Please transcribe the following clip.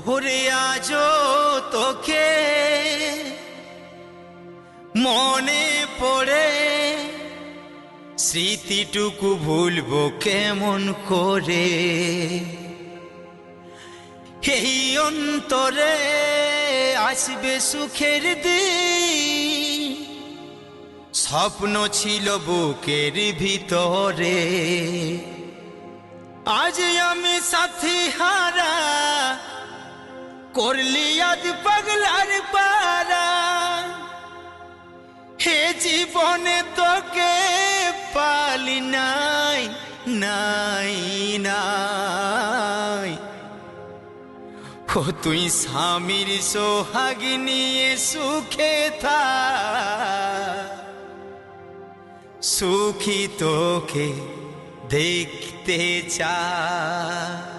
ওরে আজও তোকে মনে পড়ে, স্মৃতিটুকু ভুলবো কেমন করে। এই অন্তরে আসবে সুখের দিন, স্বপ্ন ছিল বুকের ভিতরে। আজ আমি সাথী হারা, করলি আজ পাগলার পারা। হে জীবনে তোকে পালি নাই নাই নাই। ও তুই স্বামীর সোহাগ নিয়ে সুখে থাক, সুখী তোকে দেখতে চাই।